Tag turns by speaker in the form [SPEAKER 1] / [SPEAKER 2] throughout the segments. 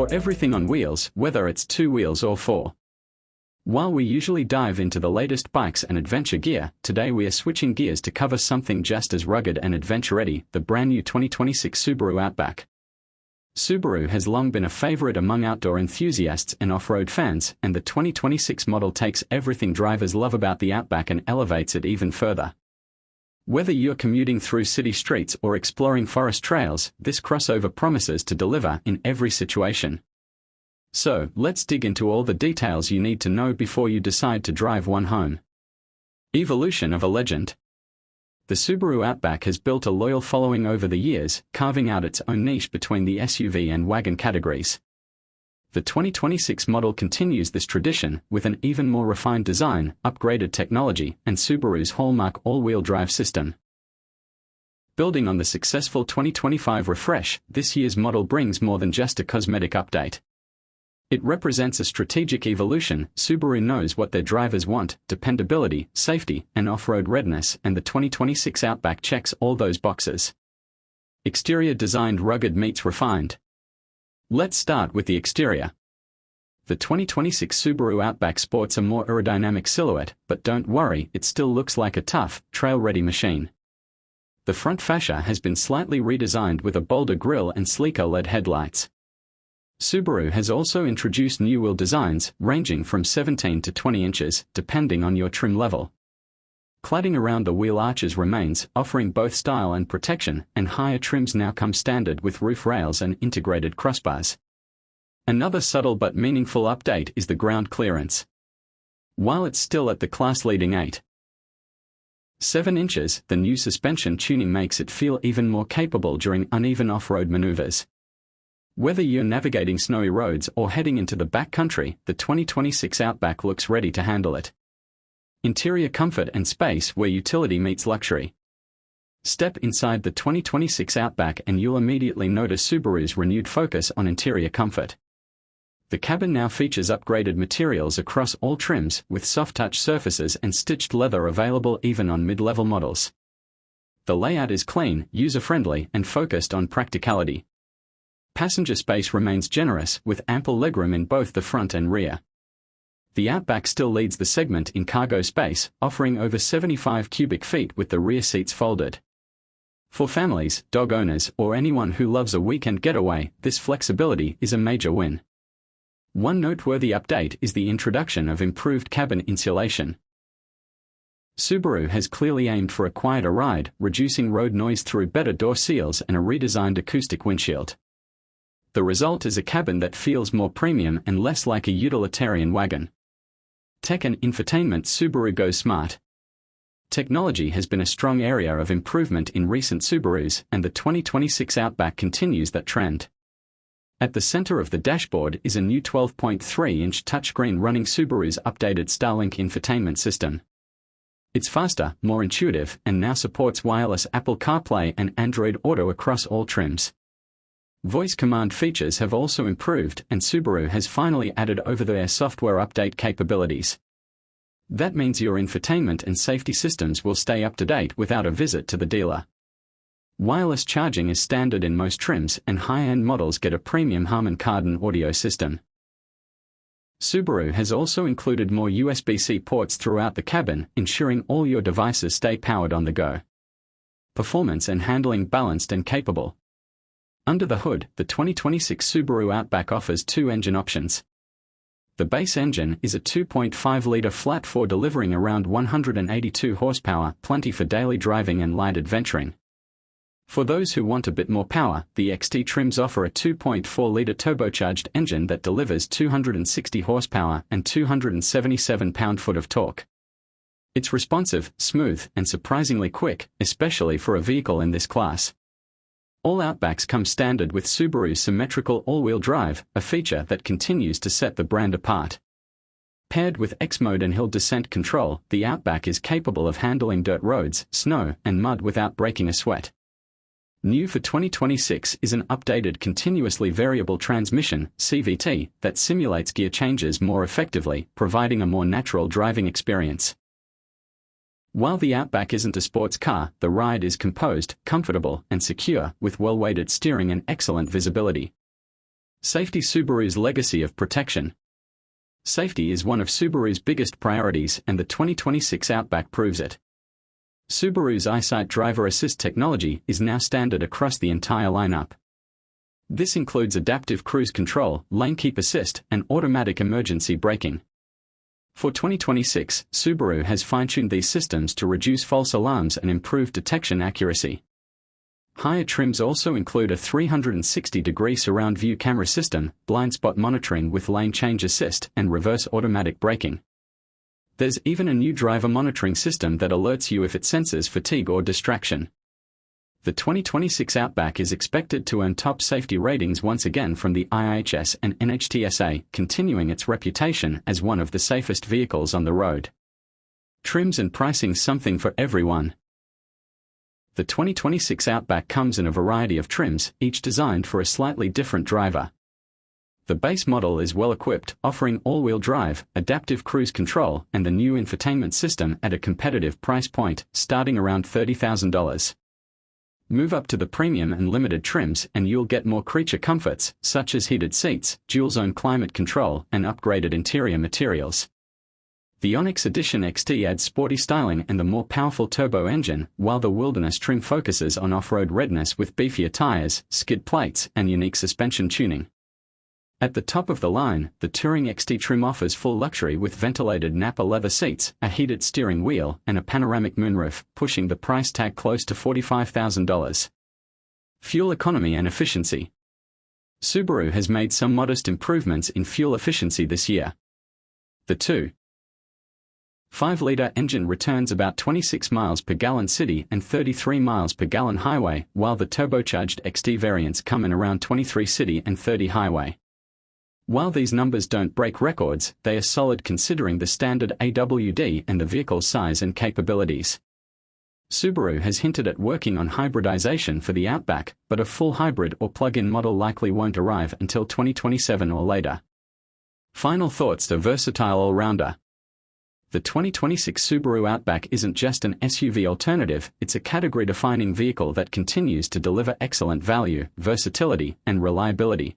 [SPEAKER 1] For everything on wheels, whether it's 2 wheels or 4. While we usually dive into the latest bikes and adventure gear, today we are switching gears to cover something just as rugged and adventure-ready, the brand new 2026 Subaru Outback. Subaru has long been a favorite among outdoor enthusiasts and off-road fans, and the 2026 model takes everything drivers love about the Outback and elevates it even further. Whether you're commuting through city streets or exploring forest trails, this crossover promises to deliver in every situation. So, let's dig into all the details you need to know before you decide to drive one home. Evolution of a legend. The Subaru Outback has built a loyal following over the years, carving out its own niche between the SUV and wagon categories. The 2026 model continues this tradition with an even more refined design, upgraded technology, and Subaru's hallmark all-wheel drive system. Building on the successful 2025 refresh, this year's model brings more than just a cosmetic update. It represents a strategic evolution. Subaru knows what their drivers want: dependability, safety, and off-road readiness, and the 2026 Outback checks all those boxes. Exterior designed rugged meets refined. Let's start with the exterior. The 2026 Subaru Outback sports a more aerodynamic silhouette, but don't worry, it still looks like a tough, trail-ready machine. The front fascia has been slightly redesigned with a bolder grille and sleeker LED headlights. Subaru has also introduced new wheel designs, ranging from 17 to 20 inches, depending on your trim level. Cladding around the wheel arches remains, offering both style and protection, and higher trims now come standard with roof rails and integrated crossbars. Another subtle but meaningful update is the ground clearance. While it's still at the class-leading 8.7 inches, the new suspension tuning makes it feel even more capable during uneven off-road maneuvers. Whether you're navigating snowy roads or heading into the backcountry, the 2026 Outback looks ready to handle it. Interior comfort and space where utility meets luxury. Step inside the 2026 Outback and you'll immediately notice Subaru's renewed focus on interior comfort. The cabin now features upgraded materials across all trims, with soft-touch surfaces and stitched leather available even on mid-level models. The layout is clean, user-friendly, and focused on practicality. Passenger space remains generous, with ample legroom in both the front and rear. The Outback still leads the segment in cargo space, offering over 75 cubic feet with the rear seats folded. For families, dog owners, or anyone who loves a weekend getaway, this flexibility is a major win. One noteworthy update is the introduction of improved cabin insulation. Subaru has clearly aimed for a quieter ride, reducing road noise through better door seals and a redesigned acoustic windshield. The result is a cabin that feels more premium and less like a utilitarian wagon. Tech and infotainment. Subaru goes smart. Technology has been a strong area of improvement in recent Subarus, and the 2026 Outback continues that trend. At the center of the dashboard is a new 12.3-inch touchscreen running Subaru's updated Starlink infotainment system. It's faster, more intuitive, and now supports wireless Apple CarPlay and Android Auto across all trims. Voice command features have also improved, and Subaru has finally added over-the-air software update capabilities. That means your infotainment and safety systems will stay up to date without a visit to the dealer. Wireless charging is standard in most trims, and high-end models get a premium Harman Kardon audio system. Subaru has also included more USB-C ports throughout the cabin, ensuring all your devices stay powered on the go. Performance and handling balanced and capable. Under the hood, the 2026 Subaru Outback offers two engine options. The base engine is a 2.5-liter flat-4 delivering around 182 horsepower, plenty for daily driving and light adventuring. For those who want a bit more power, the XT trims offer a 2.4-liter turbocharged engine that delivers 260 horsepower and 277 pound-foot of torque. It's responsive, smooth, and surprisingly quick, especially for a vehicle in this class. All Outbacks come standard with Subaru's symmetrical all-wheel drive, a feature that continues to set the brand apart. Paired with X-Mode and hill descent control, the Outback is capable of handling dirt roads, snow, and mud without breaking a sweat. New for 2026 is an updated continuously variable transmission, CVT, that simulates gear changes more effectively, providing a more natural driving experience. While the Outback isn't a sports car, the ride is composed, comfortable, and secure, with well-weighted steering and excellent visibility. Safety. Subaru's legacy of protection. Safety is one of Subaru's biggest priorities, and the 2026 Outback proves it. Subaru's EyeSight driver assist technology is now standard across the entire lineup. This includes adaptive cruise control, lane keep assist, and automatic emergency braking. For 2026, Subaru has fine-tuned these systems to reduce false alarms and improve detection accuracy. Higher trims also include a 360-degree surround view camera system, blind spot monitoring with lane change assist, and reverse automatic braking. There's even a new driver monitoring system that alerts you if it senses fatigue or distraction. The 2026 Outback is expected to earn top safety ratings once again from the IIHS and NHTSA, continuing its reputation as one of the safest vehicles on the road. Trims and pricing. Something for everyone. The 2026 Outback comes in a variety of trims, each designed for a slightly different driver. The base model is well equipped, offering all-wheel drive, adaptive cruise control, and the new infotainment system at a competitive price point, starting around $30,000. Move up to the premium and limited trims and you'll get more creature comforts, such as heated seats, dual-zone climate control, and upgraded interior materials. The Onyx Edition XT adds sporty styling and a more powerful turbo engine, while the Wilderness trim focuses on off-road readiness with beefier tires, skid plates, and unique suspension tuning. At the top of the line, the Touring XT trim offers full luxury with ventilated Napa leather seats, a heated steering wheel, and a panoramic moonroof, pushing the price tag close to $45,000. Fuel economy and efficiency. Subaru has made some modest improvements in fuel efficiency this year. The 2.5-liter engine returns about 26 miles per gallon city and 33 miles per gallon highway, while the turbocharged XT variants come in around 23 city and 30 highway. While these numbers don't break records, they are solid considering the standard AWD and the vehicle's size and capabilities. Subaru has hinted at working on hybridization for the Outback, but a full hybrid or plug-in model likely won't arrive until 2027 or later. Final thoughts. The versatile all-rounder. The 2026 Subaru Outback isn't just an SUV alternative, it's a category-defining vehicle that continues to deliver excellent value, versatility, and reliability.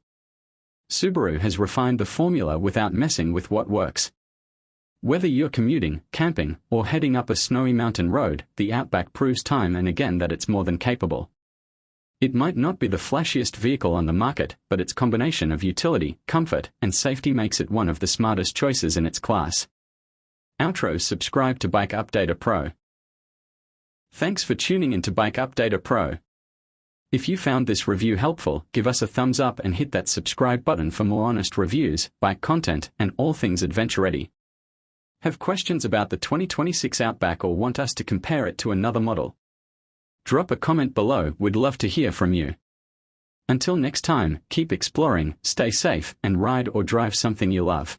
[SPEAKER 1] Subaru has refined the formula without messing with what works. Whether you're commuting, camping, or heading up a snowy mountain road, the Outback proves time and again that it's more than capable. It might not be the flashiest vehicle on the market, but its combination of utility, comfort, and safety makes it one of the smartest choices in its class. Outro. Subscribe to Bike Updater Pro. Thanks for tuning in to Bike Updater Pro. If you found this review helpful, give us a thumbs up and hit that subscribe button for more honest reviews, bike content, and all things adventure-ready. Have questions about the 2026 Outback or want us to compare it to another model? Drop a comment below, we'd love to hear from you. Until next time, keep exploring, stay safe, and ride or drive something you love.